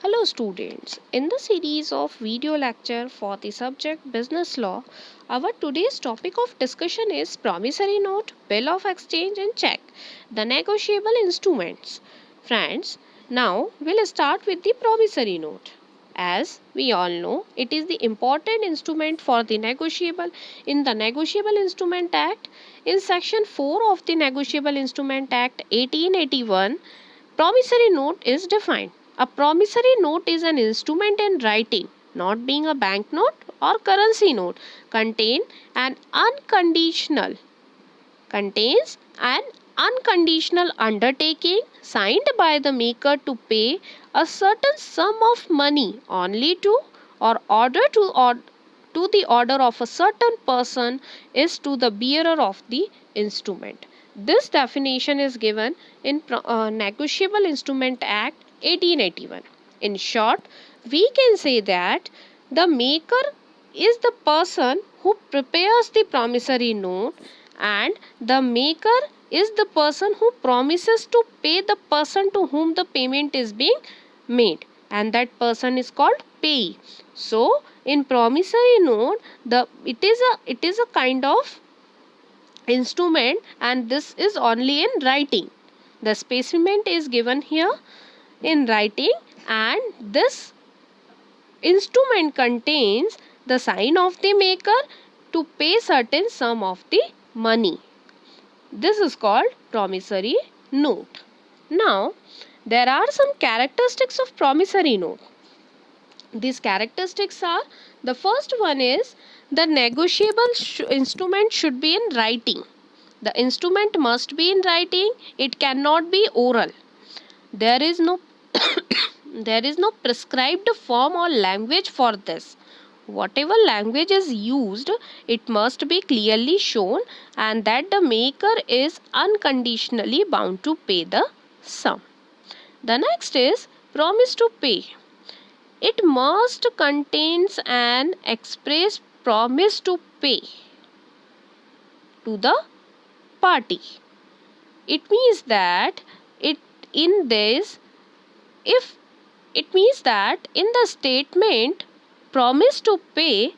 Hello students, in the series of video lecture for the subject Business Law, our today's topic of discussion is promissory note, bill of exchange and check, the negotiable instruments. Friends, now we'll start with the promissory note. As we all know, it is the important instrument for the negotiable in the Negotiable Instrument Act. In section 4 of the Negotiable Instrument Act 1881, promissory note is defined. A promissory note is an instrument in writing, not being a banknote or currency note, contain an unconditional contains an unconditional undertaking signed by the maker to pay a certain sum of money only to or the order of a certain person is to the bearer of the instrument. This definition is given in Negotiable Instrument Act 1881. In short, we can say that the maker is the person who prepares the promissory note, and the maker is the person who promises to pay the person to whom the payment is being made, and that person is called payee. So in promissory note, it is a kind of instrument, and this is only in writing. The specimen is given here in writing, and this instrument contains the sign of the maker to pay certain sum of the money. This is called promissory note. Now, there are some characteristics of promissory note. These characteristics are, the first one is the negotiable instrument should be in writing. The instrument must be in writing. It cannot be oral. There is no there is no prescribed form or language for this. Whatever language is used, it must be clearly shown, and that the maker is unconditionally bound to pay the sum. The next is promise to pay. It must contains an express promise to pay to the party. It means that it in this if it means that in the statement promise to pay,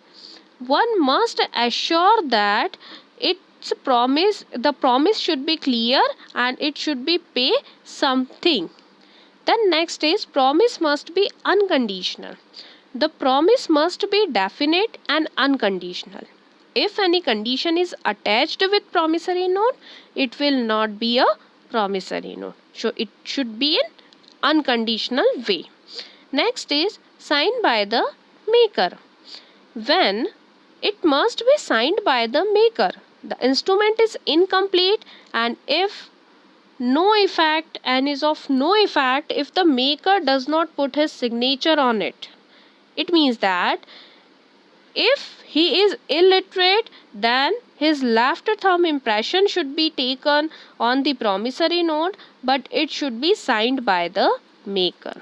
one must assure that the promise should be clear and it should be pay something. Then next is promise must be unconditional. The promise must be definite and unconditional. If any condition is attached with promissory note, it will not be a promissory note. So it should be in unconditional way. Next is signed by the maker. When it must be signed by the maker, the instrument is incomplete and is of no effect if the maker does not put his signature on it. It means that if he is illiterate, then his left thumb impression should be taken on the promissory note, but it should be signed by the maker.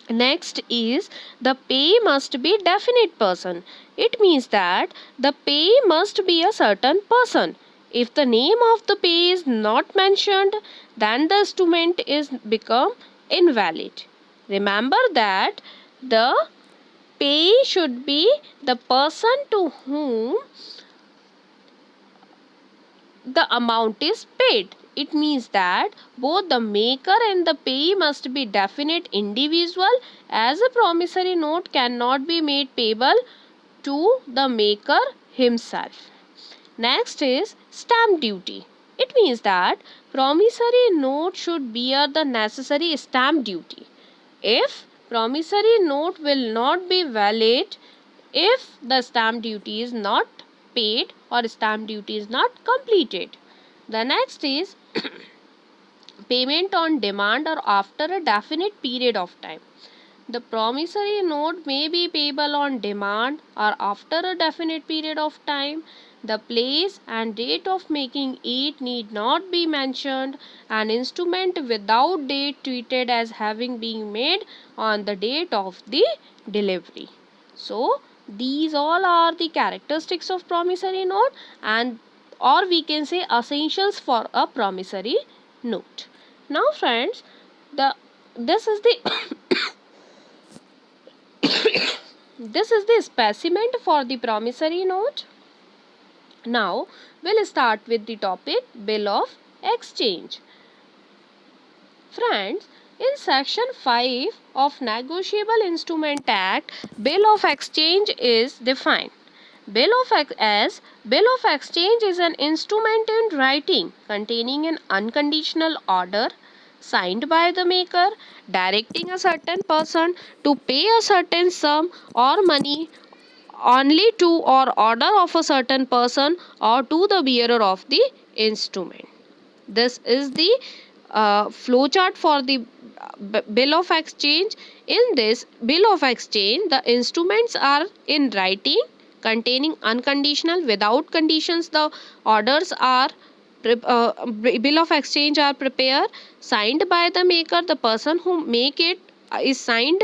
Next is the payee must be definite person. It means that the payee must be a certain person. If the name of the payee is not mentioned, then the instrument is become invalid. Remember that the payee should be the person to whom the amount is paid. It means that both the maker and the payee must be definite individual, as a promissory note cannot be made payable to the maker himself. Next is stamp duty. It means that promissory note should bear the necessary stamp duty. If promissory note will not be valid if the stamp duty is not paid or stamp duty is not completed. The next is payment on demand or after a definite period of time. The promissory note may be payable on demand or after a definite period of time. The place and date of making it need not be mentioned. An instrument without date treated as having been made on the date of the delivery. So these all are the characteristics of promissory note, and or we can say essentials for a promissory note. Now friends, this is the This is the specimen for the promissory note. Now we'll start with the topic bill of exchange. Friends, in section 5 of Negotiable Instrument Act, bill of exchange is defined. Bill of exchange is an instrument in writing containing an unconditional order signed by the maker directing a certain person to pay a certain sum or money only to or order of a certain person or to the bearer of the instrument. This is the flowchart for the bill of exchange. In this bill of exchange, the instruments are in writing containing unconditional without conditions. The orders are bill of exchange are prepared, signed by the maker. The person who make it is signed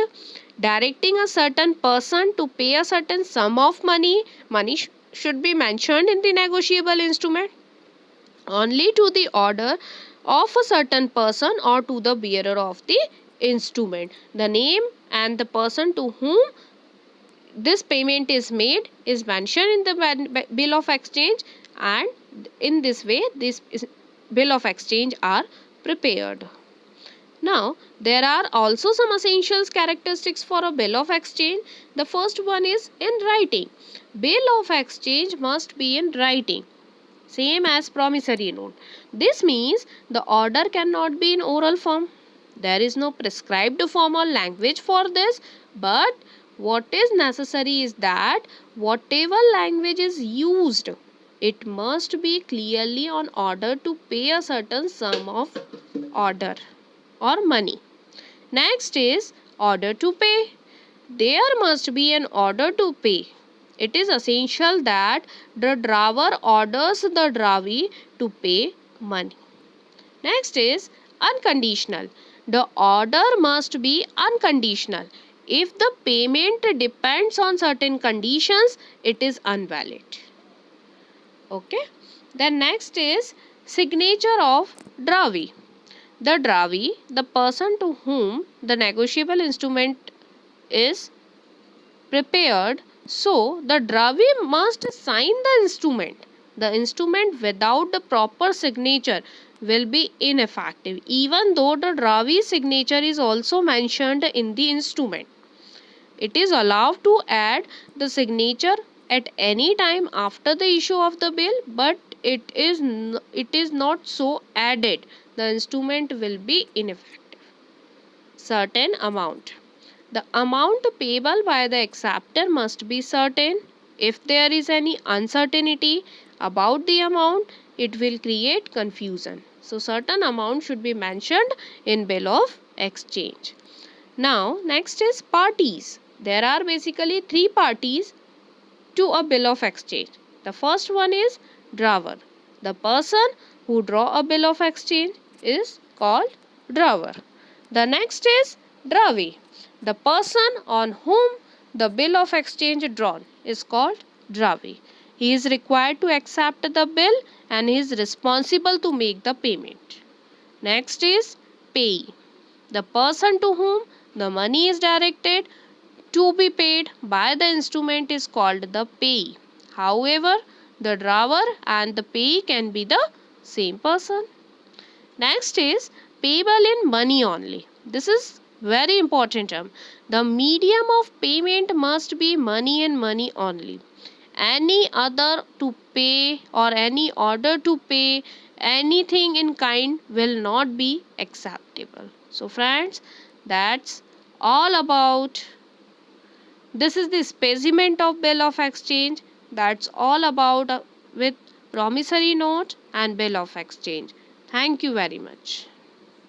directing a certain person to pay a certain sum of money. Money should be mentioned in the negotiable instrument only to the order of a certain person or to the bearer of the instrument. The name and the person to whom this payment is made is mentioned in the bill of exchange, and in this way this bill of exchange are prepared. Now, there are also some essentials characteristics for a bill of exchange. The first one is in writing. Bill of exchange must be in writing, same as promissory note. This means the order cannot be in oral form. There is no prescribed form or language for this, but what is necessary is that whatever language is used, it must be clearly on order to pay a certain sum of order or money. Next is order to pay. There must be an order to pay. It is essential that the drawer orders the drawee to pay money. Next is unconditional. The order must be unconditional. If the payment depends on certain conditions, it is invalid. Okay. Then next is signature of drawee. The drawee, the person to whom the negotiable instrument is prepared, so the drawee must sign the instrument. The instrument without the proper signature will be ineffective, even though the drawee signature is also mentioned in the instrument. It is allowed to add the signature at any time after the issue of the bill, but it is not so added. The instrument will be ineffective. Certain amount. The amount payable by the acceptor must be certain. If there is any uncertainty about the amount, it will create confusion. So certain amount should be mentioned in bill of exchange. Now next is parties. There are basically three parties to a bill of exchange. The first one is drawer. The person who draw a bill of exchange is called drawer. The next is drawee. The person on whom the bill of exchange drawn is called drawee. He is required to accept the bill and he is responsible to make the payment. Next is payee. The person to whom the money is directed to be paid by the instrument is called the payee. However, the drawer and the payee can be the same person. Next is payable in money only. This is very important term. The medium of payment must be money and money only. Any other to pay or any order to pay anything in kind will not be acceptable. So friends, that's all about. This is the specimen of bill of exchange. That's all about with promissory note and bill of exchange. Thank you very much.